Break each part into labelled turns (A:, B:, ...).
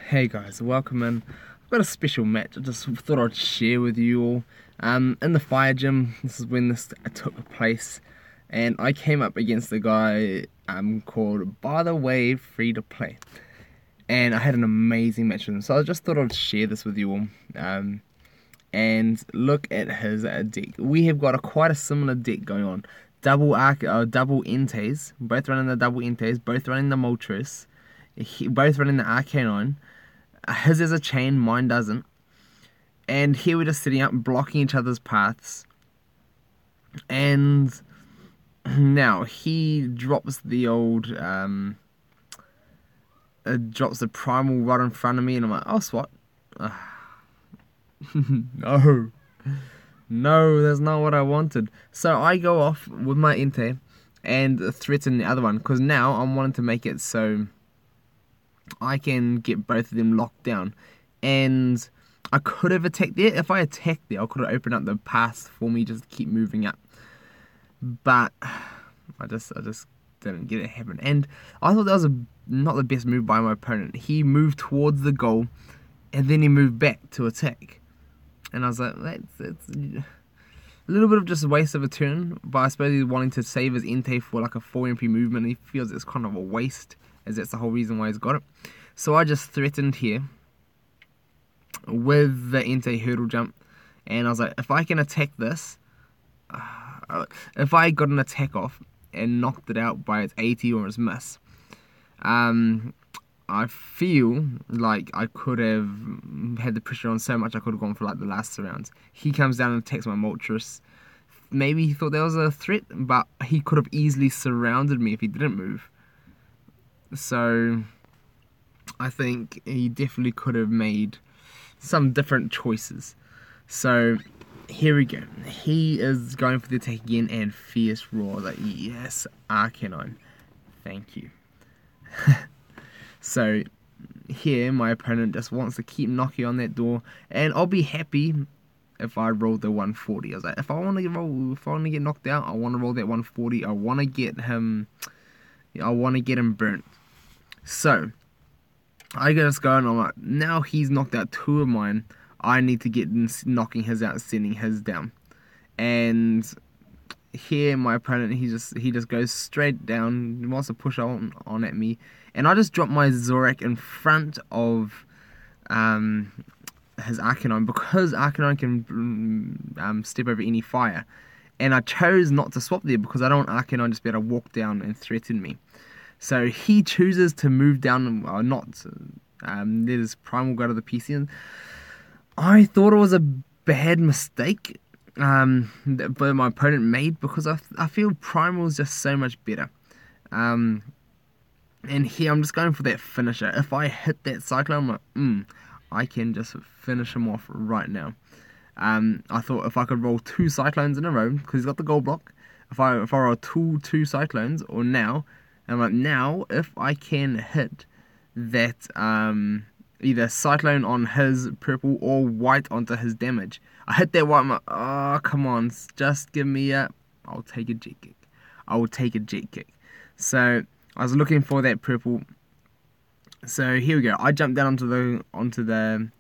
A: Hey guys, welcome in. I've got a special match I just thought I'd share with you all. In the fire gym, this is when this took place, and I came up against a guy called By the Way Free to Play, and I had an amazing match with him. So I just thought I'd share this with you all. And look at his deck. We have got quite a similar deck going on. Double Entes, both running the double Entes, both running the Moltres, both running the Arcanine. His is a chain, mine doesn't. And here we're just sitting up, blocking each other's paths. And now he drops the old, drops the primal right in front of me, and I'm like, oh, swat. No. No, that's not what I wanted. So I go off with my Entei and threaten the other one, because now I'm wanting to make it so I can get both of them locked down. And I could have attacked there. If I attacked there, I could have opened up the path for me just to keep moving up. But I just didn't get it happen. And I thought that was not the best move by my opponent. He moved towards the goal, and then he moved back to attack. And I was like, that's a little bit of just a waste of a turn. But I suppose he's wanting to save his Entei for like a 4 MP movement. He feels it's kind of a waste, as that's the whole reason why he's got it. So I just threatened here with the Entei hurdle jump, and I was like, if I can attack this, if I got an attack off and knocked it out by its 80 or its miss, I feel like I could have had the pressure on so much I could have gone for like the last rounds. He comes down and attacks my Moltres. Maybe he thought that was a threat, but he could have easily surrounded me if he didn't move. So I think he definitely could have made some different choices. So here we go. He is going for the attack again, and Fierce Roar. Like, yes, Arcanine. Thank you. So here my opponent just wants to keep knocking on that door, and I'll be happy if I roll the 140. I was like, if I want to get knocked out, I want to roll that 140. I want to get him burnt. So I just go, and I'm like, now he's knocked out 2 of mine. I need to get knocking his out, sending his down. And here my opponent, he just goes straight down. He wants to push on at me, and I just drop my Zorak in front of his Arcanine, because Arcanine can step over any fire. And I chose not to swap there because I don't want Arcanine just be able to walk down and threaten me. So he chooses to move down, not let his Primal go to the PC. And I thought it was a bad mistake that my opponent made, because I feel Primal is just so much better. And here I'm just going for that finisher. If I hit that Cyclone, I'm like, I can just finish him off right now. I thought if I could roll 2 Cyclones in a row, because he's got the gold block. If I roll two Cyclones, or now, I'm like, now if I can hit that either Cyclone on his purple or white onto his damage, I hit that white, I'm like, oh, come on, just give me a, I'll take a jet kick. I will take a jet kick. So I was looking for that purple. So here we go. I jumped down onto the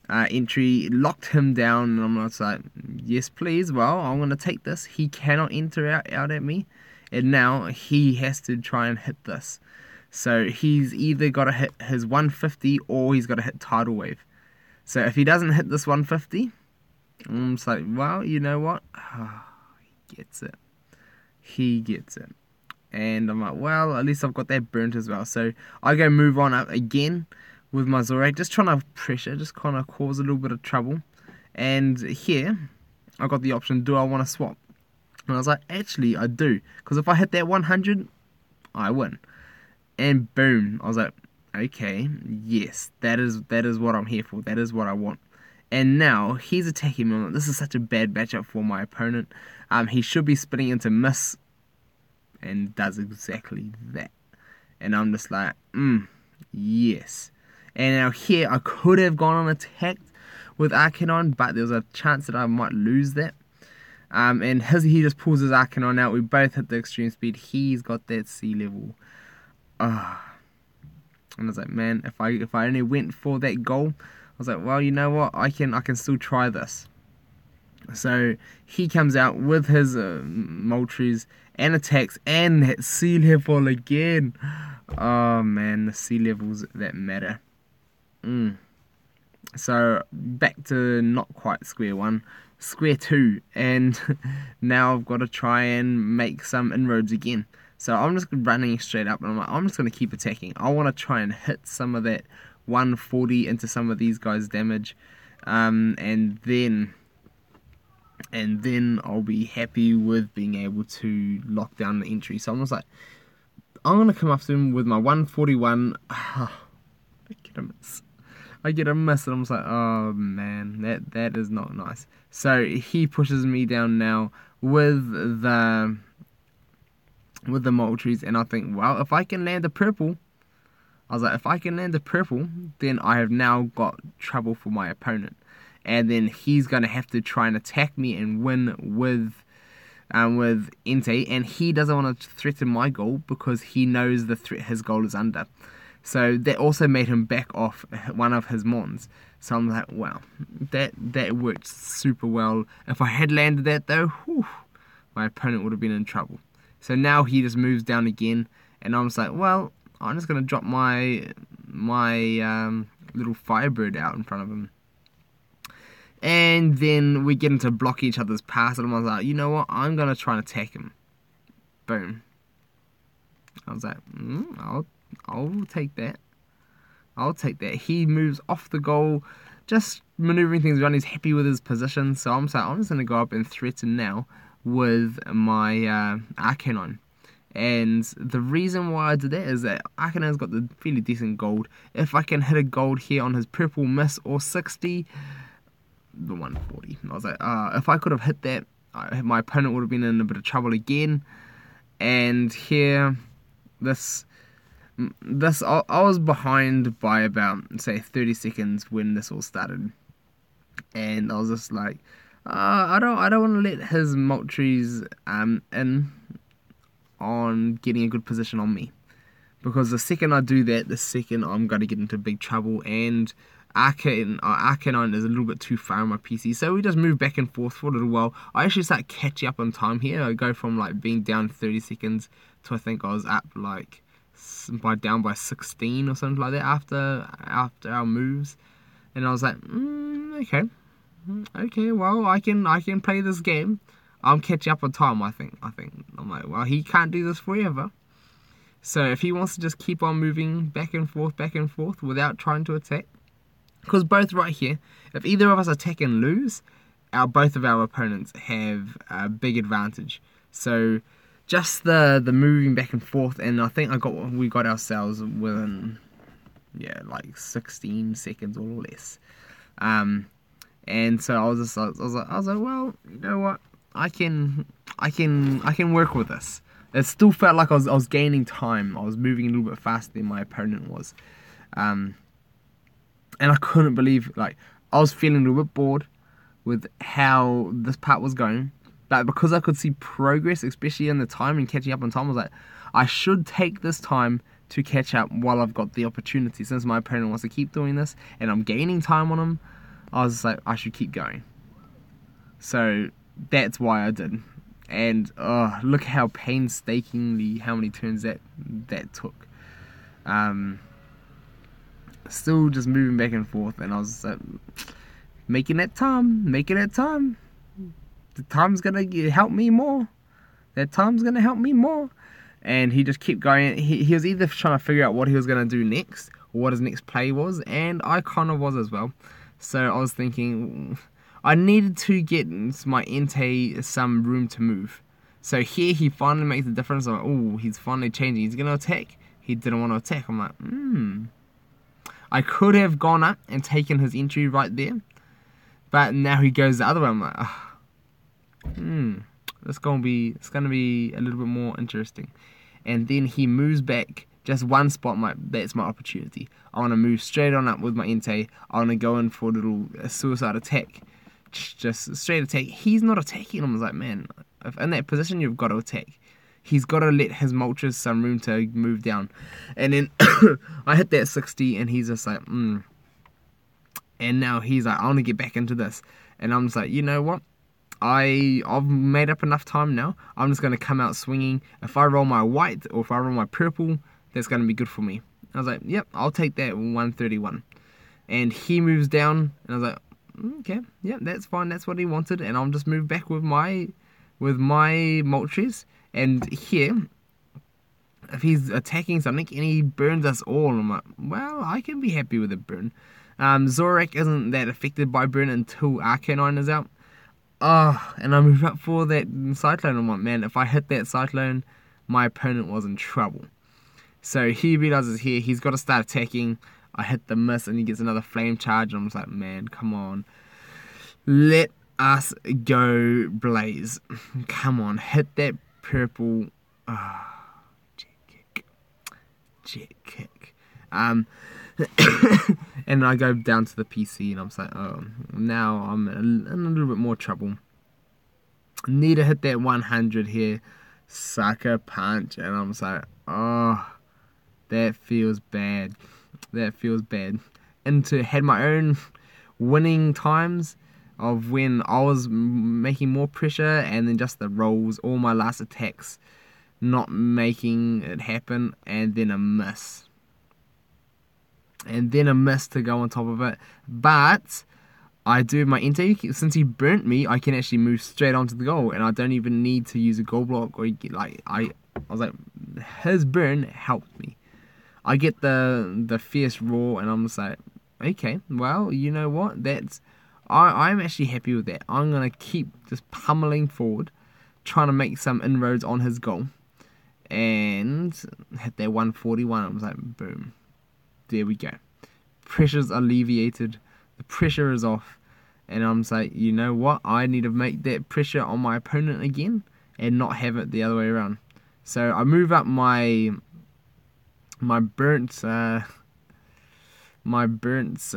A: entry, locked him down, and I'm just like, yes please, well, I'm going to take this. He cannot enter out at me, and now he has to try and hit this. So he's either got to hit his 150 or he's got to hit Tidal Wave. So if he doesn't hit this 150, I'm just like, well, you know what? Oh, he gets it. He gets it. And I'm like, well, at least I've got that burnt as well. So I go move on up again with my Zorak, just trying to pressure, just kind of cause a little bit of trouble. And here, I got the option, do I want to swap? And I was like, actually, I do. Because if I hit that 100, I win. And boom, I was like, okay, yes, that is what I'm here for. That is what I want. And now he's attacking me. This is such a bad matchup for my opponent. He should be spinning into miss, and does exactly that. And I'm just like, yes. And now here, I could have gone on attack with Arcanine, but there was a chance that I might lose that. And he just pulls his Arcanine out. We both hit the extreme speed. He's got that sea level. And I was like, man, if I only went for that goal, I was like, well, you know what? I can still try this. So he comes out with his Moltres and attacks, and that sea level again. Oh man, the sea levels that matter. So back to not quite square one, square two, and now I've got to try and make some inroads again. So I'm just running straight up, and I'm just going to keep attacking. I want to try and hit some of that 140 into some of these guys' damage, and then I'll be happy with being able to lock down the entry. So I'm just like, I'm going to come after him with my 141. I get a miss, and I'm just like, oh man, that is not nice. So he pushes me down now with the Moltres, and I think, well, if I can land a purple, I was like, if I can land a purple, then I have now got trouble for my opponent. And then he's going to have to try and attack me and win with Entei, and he doesn't want to threaten my goal because he knows the threat his goal is under. So that also made him back off one of his mons. So I'm like, wow, that worked super well. If I had landed that though, whew, my opponent would have been in trouble. So now he just moves down again, and I'm just like, well, I'm just gonna drop my little Firebird out in front of him. And then we get into block each other's pass, and I was like, you know what, I'm gonna try and attack him. Boom. I was like, I'll take that. I'll take that. He moves off the goal, just maneuvering things around. He's happy with his position, so I'm just gonna go up and threaten now with my Arcanine. And the reason why I did that is that Arcanine's got the fairly decent gold. If I can hit a gold here on his purple miss or 60, the 140. I was like, if I could have hit that, my opponent would have been in a bit of trouble again. And here, I was behind by about, say, 30 seconds when this all started. And I was just like, I don't want to let his Moltres in on getting a good position on me, because the second I do that, the second I'm going to get into big trouble. And Arcanine is a little bit too far on my PC, so we just move back and forth for a little while. I actually start catching up on time here. I go from like being down 30 seconds to I think I was up like down by 16 or something like that after our moves. And I was like, okay, well, I can play this game. I'm catching up on time, I think. I'm like, well, he can't do this forever. So if he wants to just keep on moving back and forth without trying to attack, because both right here, if either of us attack and lose, both of our opponents have a big advantage. So just the moving back and forth, and I think we got ourselves within like 16 seconds or less. And so I was like, well, you know what? I can work with this. It still felt like I was gaining time. I was moving a little bit faster than my opponent was. And I couldn't believe, like, I was feeling a little bit bored with how this part was going. But because I could see progress, especially in the time and catching up on time, I was like, I should take this time to catch up while I've got the opportunity. Since my opponent wants to keep doing this and I'm gaining time on him, I was like, I should keep going. So that's why I did. And look how painstakingly, how many turns that took. Still just moving back and forth, and I was making that time. The time's gonna help me more. And he just kept going. He was either trying to figure out what he was gonna do next, or what his next play was, and I kind of was as well. So I was thinking, I needed to get my Entei some room to move. So here he finally makes the difference. I'm like, oh, he's finally changing. He's going to attack. He didn't want to attack. I'm like, I could have gone up and taken his entry right there. But now he goes the other way. I'm like, it's going to be a little bit more interesting. And then he moves back just one spot. That's my opportunity. I want to move straight on up with my Entei. I want to go in for a little suicide attack. Just straight attack. He's not attacking. I was like, man, if in that position, you've got to attack. he's got to let his Moltres some room to move down. And then I hit that 60 and he's just like, And now he's like, I want to get back into this. And I'm just like, you know what? I've made up enough time now. I'm just going to come out swinging. If I roll my white or if I roll my purple, that's going to be good for me. I was like, yep, I'll take that 131. And he moves down, and I was like, okay, yeah, that's fine. That's what he wanted. And I'll just move back with my Moltres. And here, if he's attacking something and he burns us all, I'm like, well, I can be happy with a burn. Zorak isn't that affected by burn until Arcanine is out. And I move up for that Cyclone. I'm like, man, if I hit that Cyclone, my opponent was in trouble. So he realizes here he's got to start attacking. I hit the miss and he gets another Flame Charge. And I'm just like, man, come on. Let us go, Blaze. Come on, hit that purple. Jet kick. And I go down to the PC and I'm just like, oh, now I'm in a little bit more trouble. Need to hit that 100 here. Sucker punch. And I'm just like, oh, that feels bad. That feels bad. And to had my own winning times of when I was making more pressure and then just the rolls, all my last attacks not making it happen, and then a miss. And then a miss to go on top of it. But I do my Entei. Since he burnt me, I can actually move straight onto the goal, and I don't even need to use a goal block or like I was like, his burn helped me. I get the fierce roar, and I'm just like, okay, well, you know what? I'm actually happy with that. I'm gonna keep just pummeling forward, trying to make some inroads on his goal, and hit that 141. I was like, boom, there we go. Pressure's alleviated. The pressure is off, and I'm just like, you know what? I need to make that pressure on my opponent again, and not have it the other way around. So I move up my burnt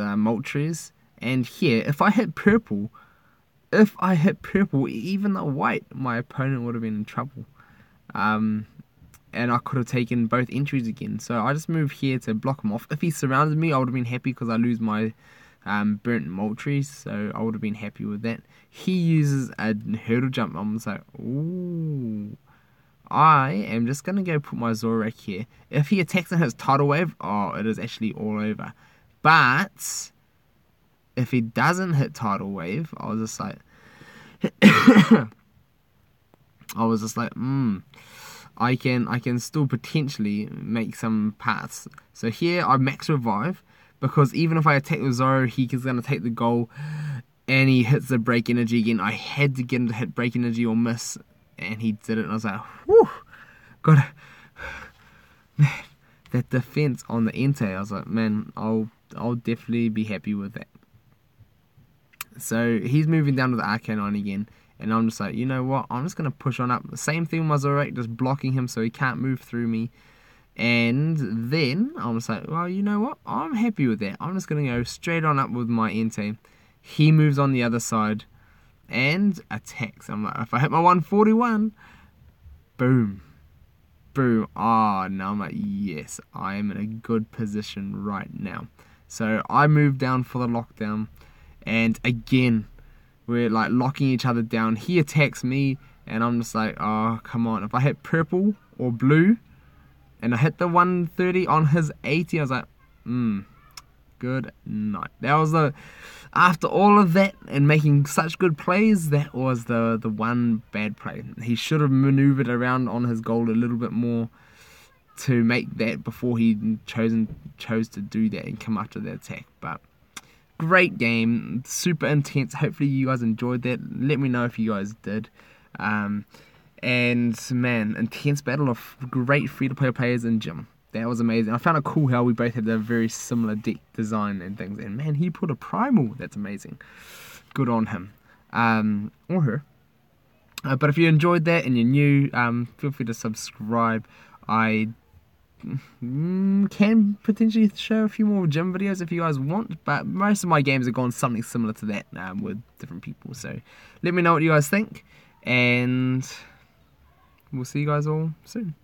A: Moltres, and here if I hit purple, even the white, my opponent would have been in trouble, and I could have taken both entries again. So I just move here to block him off. If he surrounded me, I would have been happy because I lose my burnt Moltres, so I would have been happy with that. He uses a hurdle jump. I'm just like, ooh. I am just going to go put my Zorak here. If he attacks and hits Tidal Wave, oh, it is actually all over. But if he doesn't hit Tidal Wave, I was just like, I can still potentially make some paths. So here I max revive, because even if I attack with Zoro, he is going to take the goal, and he hits the break energy again. I had to get him to hit break energy or miss, and he did it, and I was like, whew, man, that defense on the Entei, I was like, man, I'll definitely be happy with that. So he's moving down to the Arcanine again, and I'm just like, you know what, I'm just going to push on up. The same thing with my Zorak, just blocking him so he can't move through me. And then I'm just like, well, you know what, I'm happy with that. I'm just going to go straight on up with my Entei. He moves on the other side and attacks. I'm like, if I hit my 141, boom. Boom. Oh, now I'm like, yes, I am in a good position right now. So I move down for the lockdown, and again, we're like locking each other down. He attacks me, and I'm just like, oh, come on. If I hit purple or blue, and I hit the 130 on his 80, I was like, good night. That was after all of that and making such good plays, that was the one bad play. He should have maneuvered around on his goal a little bit more to make that before he chose to do that and come after the attack. But great game, super intense. Hopefully you guys enjoyed that. Let me know if you guys did. And man, intense battle of great free-to-play players in gym. That was amazing. I found it cool how we both had a very similar deck design and things. And man, he put a primal. That's amazing. Good on him. Or her. But if you enjoyed that and you're new, feel free to subscribe. I can potentially show a few more gym videos if you guys want. But most of my games have gone something similar to that with different people. So let me know what you guys think. And we'll see you guys all soon.